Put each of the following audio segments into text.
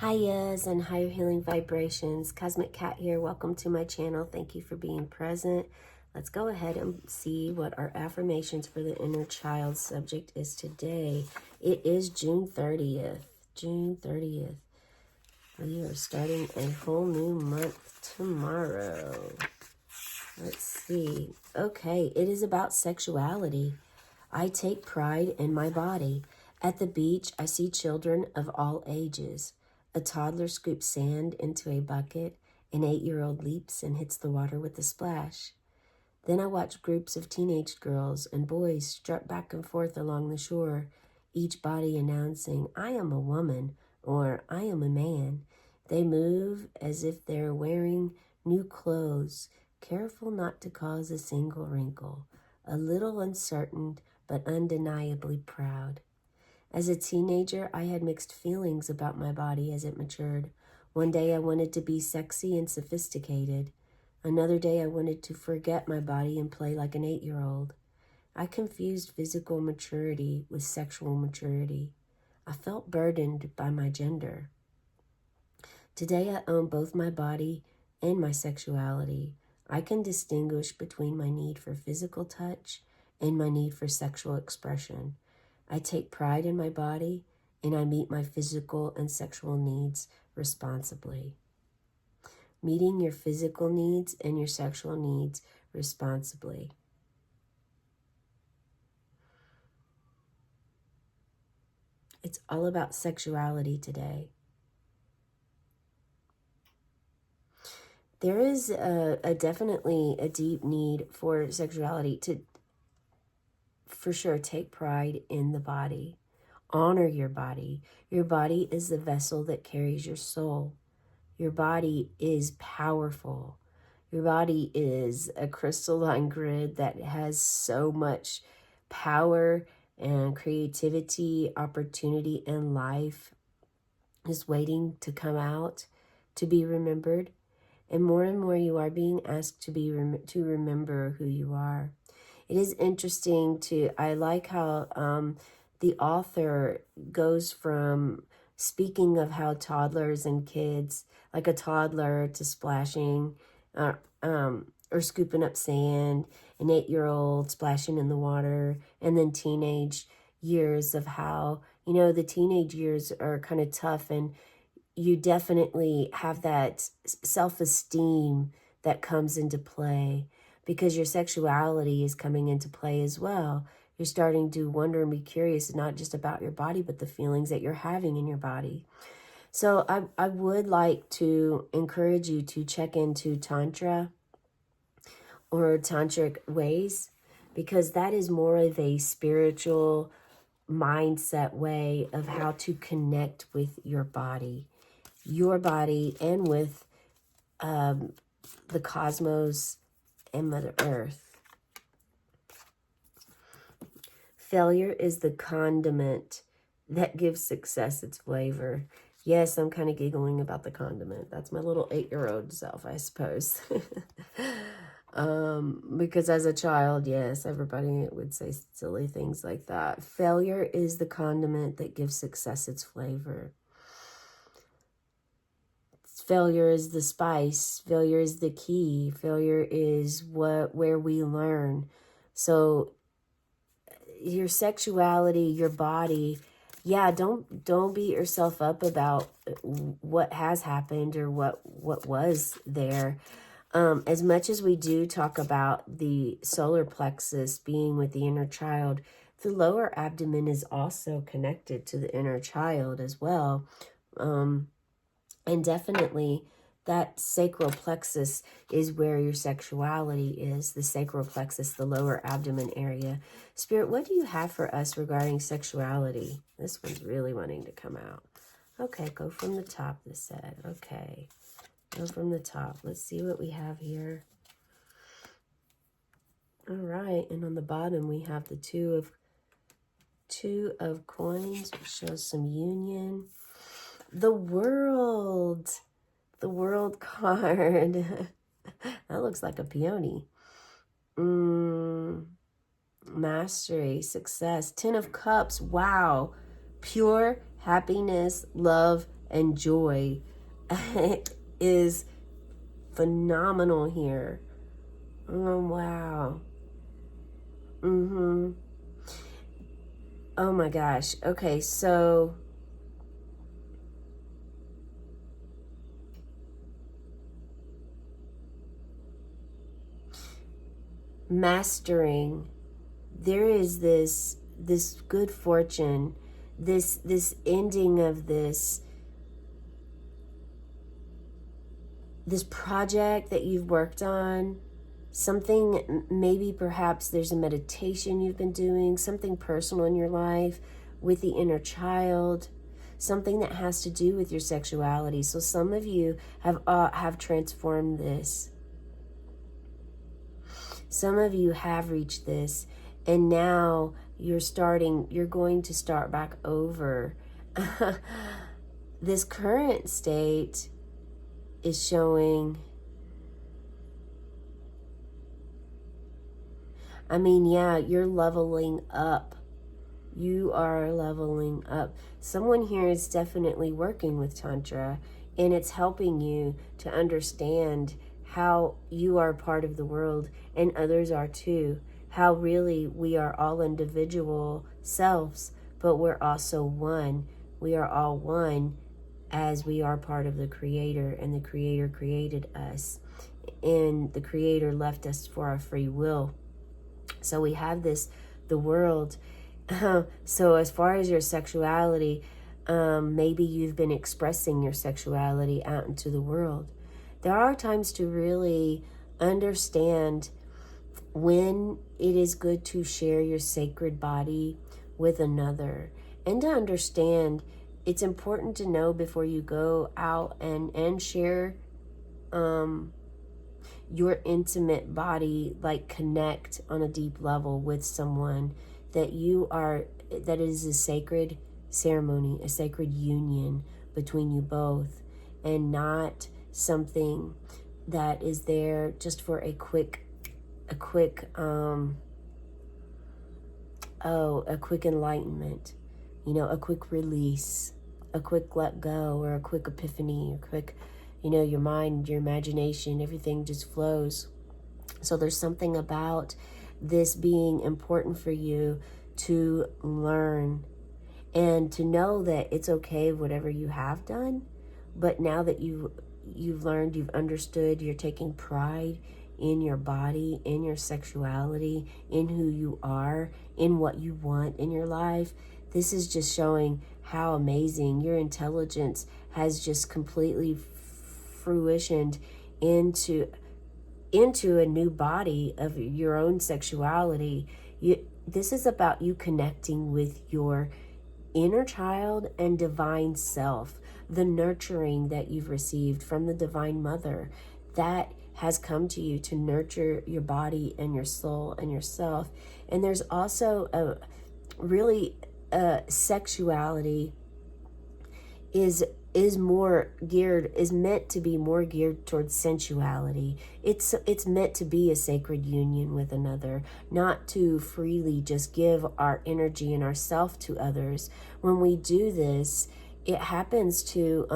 Highas and higher healing vibrations. Cosmic Cat here. Welcome to my channel. Thank you for being present. Let's go ahead and see what our affirmations for the inner child subject is today. It is June 30th. June 30th. We are starting a whole new month tomorrow. Let's see. Okay, it is about sexuality. I take pride in my body. At the beach, I see children of all ages. A toddler scoops sand into a bucket. An 8-year-old leaps and hits the water with a splash. Then I watch groups of teenage girls and boys strut back and forth along the shore, each body announcing, "I am a woman," or "I am a man." They move as if they're wearing new clothes, careful not to cause a single wrinkle, a little uncertain but undeniably proud. As a teenager, I had mixed feelings about my body as it matured. One day I wanted to be sexy and sophisticated. Another day I wanted to forget my body and play like an 8-year-old. I confused physical maturity with sexual maturity. I felt burdened by my gender. Today I own both my body and my sexuality. I can distinguish between my need for physical touch and my need for sexual expression. I take pride in my body, and I meet my physical and sexual needs responsibly. Meeting your physical needs and your sexual needs responsibly. It's all about sexuality today. There is definitely a deep need for sexuality to, for sure, take pride in the body. Honor your body. Your body is the vessel that carries your soul. Your body is powerful. Your body is a crystalline grid that has so much power and creativity, opportunity, and life is waiting to come out, to be remembered. And more you are being asked to remember who you are. It is interesting I like how the author goes from speaking of how toddlers and kids, like a toddler to splashing or scooping up sand, an 8-year-old splashing in the water, and then teenage years of how, the teenage years are kind of tough, and you definitely have that self-esteem that comes into play because your sexuality is coming into play as well. You're starting to wonder and be curious, not just about your body, but the feelings that you're having in your body. So I would like to encourage you to check into Tantra or tantric ways, because that is more of a spiritual mindset way of how to connect with your body and with the cosmos and Mother Earth. Failure is the condiment that gives success its flavor. Yes, I'm kind of giggling about the condiment. That's my little 8-year-old self, I suppose. Because as a child, yes, everybody would say silly things like that. Failure is the condiment that gives success its flavor. Failure is the spice. Failure is the key. Failure is where we learn. So your sexuality, your body, yeah, don't beat yourself up about what has happened or what was there. As much as we do talk about the solar plexus being with the inner child, the lower abdomen is also connected to the inner child as well. And definitely that sacral plexus is where your sexuality is, the sacral plexus, the lower abdomen area. Spirit, what do you have for us regarding sexuality? This one's really wanting to come out. Okay, go from the top, this said. Okay, go from the top. Let's see what we have here. All right, and on the bottom we have the two of coins, which shows some union. The world card. That looks like a peony. Mastery, success, 10 of cups. Wow. Pure happiness, love, and joy is phenomenal here. Oh, wow. Oh my gosh. Okay, so mastering, there is this good fortune, this ending of this project that you've worked on, something, maybe perhaps there's a meditation you've been doing, something personal in your life with the inner child, something that has to do with your sexuality. So some of you have transformed this. Some of you have reached this, and now you're going to start back over. This current state is showing, I mean, yeah, you're leveling up. You are leveling up. Someone here is definitely working with Tantra, and it's helping you to understand how you are part of the world and others are too. How really we are all individual selves, but we're also one. We are all one as we are part of the Creator, and the Creator created us, and the Creator left us for our free will. So we have the world. So as far as your sexuality, maybe you've been expressing your sexuality out into the world. There are times to really understand when it is good to share your sacred body with another, and to understand it's important to know before you go out and share your intimate body, like connect on a deep level with someone, that is a sacred ceremony, a sacred union between you both, and not something that is there just for a quick enlightenment, a quick release, a quick let go, or a quick epiphany, or quick, your mind, your imagination, everything just flows. So there's something about this being important for you to learn, and to know that it's okay whatever you have done, but now that you've learned, you've understood, you're taking pride in your body, in your sexuality, in who you are, in what you want in your life. This is just showing how amazing your intelligence has just completely fruitioned into a new body of your own sexuality. This is about you connecting with your inner child and divine self, the nurturing that you've received from the Divine Mother that has come to you to nurture your body and your soul and yourself. And there's also a really sexuality is meant to be more geared towards sensuality. It's meant to be a sacred union with another, not to freely just give our energy and ourself to others. When we do this, it happens to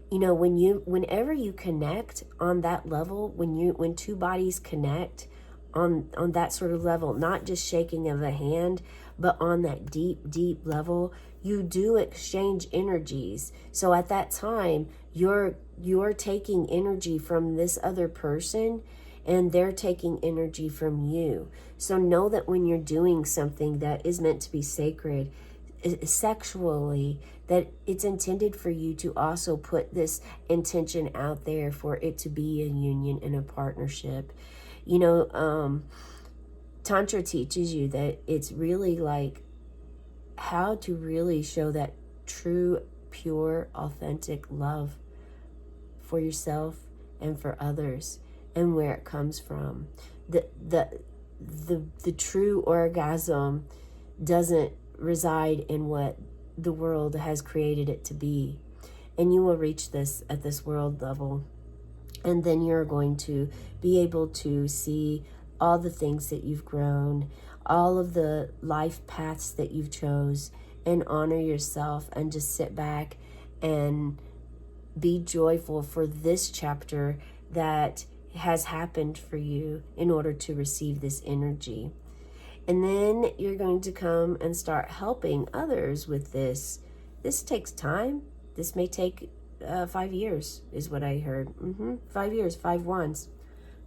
whenever you connect on that level, when two bodies connect on that sort of level, not just shaking of a hand, but on that deep level, you do exchange energies. So at that time, you're taking energy from this other person, and they're taking energy from you. So know that when you're doing something that is meant to be sacred sexually, that it's intended for you to also put this intention out there for it to be a union and a partnership. Tantra teaches you that it's really like how to really show that true, pure, authentic love for yourself and for others, and where it comes from. The true orgasm doesn't reside in what the world has created it to be. And you will reach this at this world level. And then you're going to be able to see all the things that you've grown, all of the life paths that you've chose, and honor yourself, and just sit back and be joyful for this chapter that has happened for you in order to receive this energy. And then you're going to come and start helping others with this. This takes time. This may take 5 years is what I heard. 5 years, 5 wands.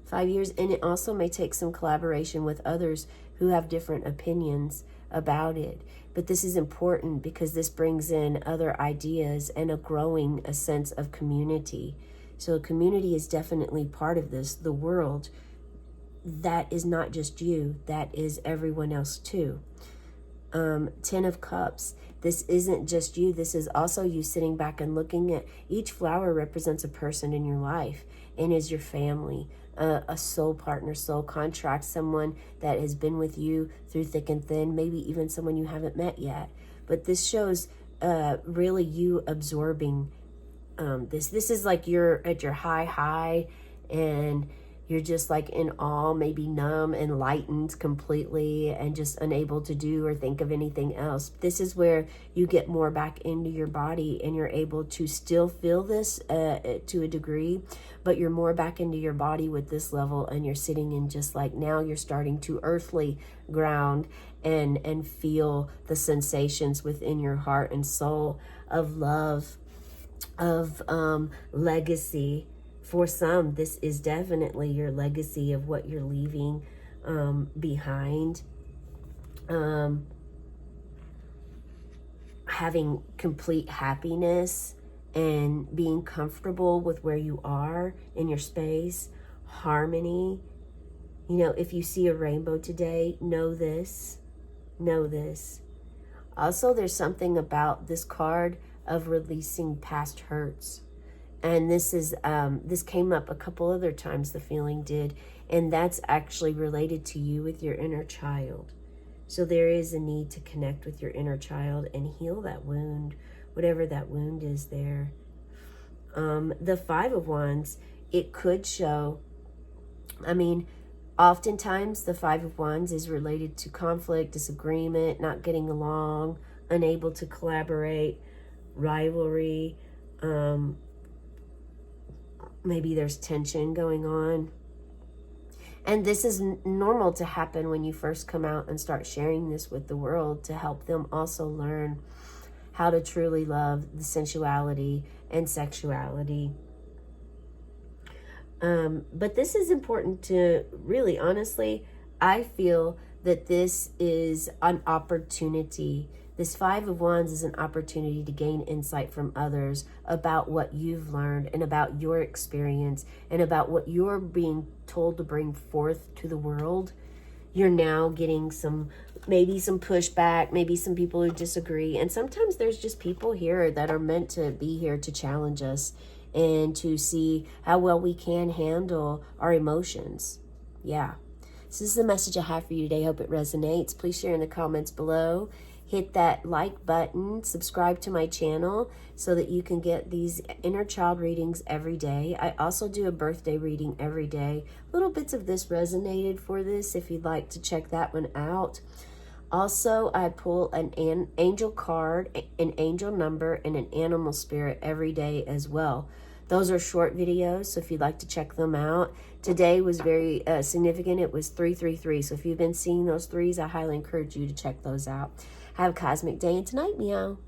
5 years. And it also may take some collaboration with others who have different opinions about it. But this is important because this brings in other ideas and a sense of community. So a community is definitely part of this. The world, that is not just you, that is everyone else too. 10 of Cups. This isn't just you. This is also you sitting back and looking at each flower represents a person in your life and is your family, a soul partner, soul contract, someone that has been with you through thick and thin, maybe even someone you haven't met yet. But this shows really you absorbing this. This is like you're at your high and you're just like in awe, maybe numb, enlightened completely, and just unable to do or think of anything else. This is where you get more back into your body and you're able to still feel this to a degree, but you're more back into your body with this level, and you're sitting in just like now you're starting to earthly ground and feel the sensations within your heart and soul of love, of legacy. For some, this is definitely your legacy of what you're leaving behind. Having complete happiness and being comfortable with where you are in your space. Harmony. You know, if you see a rainbow today, know this. Know this. Also, there's something about this card of releasing past hurts. And this is this came up a couple other times, the feeling did, and that's actually related to you with your inner child. So there is a need to connect with your inner child and heal that wound, whatever that wound is there. The 5 of Wands, it could show, I mean, oftentimes the 5 of Wands is related to conflict, disagreement, not getting along, unable to collaborate, rivalry, maybe there's tension going on. And this is normal to happen when you first come out and start sharing this with the world, to help them also learn how to truly love the sensuality and sexuality. But this is important to really, honestly, I feel that this is an opportunity. This 5 of Wands is an opportunity to gain insight from others about what you've learned and about your experience and about what you're being told to bring forth to the world. You're now getting maybe some pushback, maybe some people who disagree. And sometimes there's just people here that are meant to be here to challenge us and to see how well we can handle our emotions. Yeah. So this is the message I have for you today. Hope it resonates. Please share in the comments below. Hit that like button, subscribe to my channel so that you can get these inner child readings every day. I also do a birthday reading every day. Little bits of this resonated for this if you'd like to check that one out. Also, I pull an angel card, an angel number, and an animal spirit every day as well. Those are short videos, so if you'd like to check them out. Today was very significant. It was 333. So if you've been seeing those threes, I highly encourage you to check those out. Have a cosmic day and tonight, meow.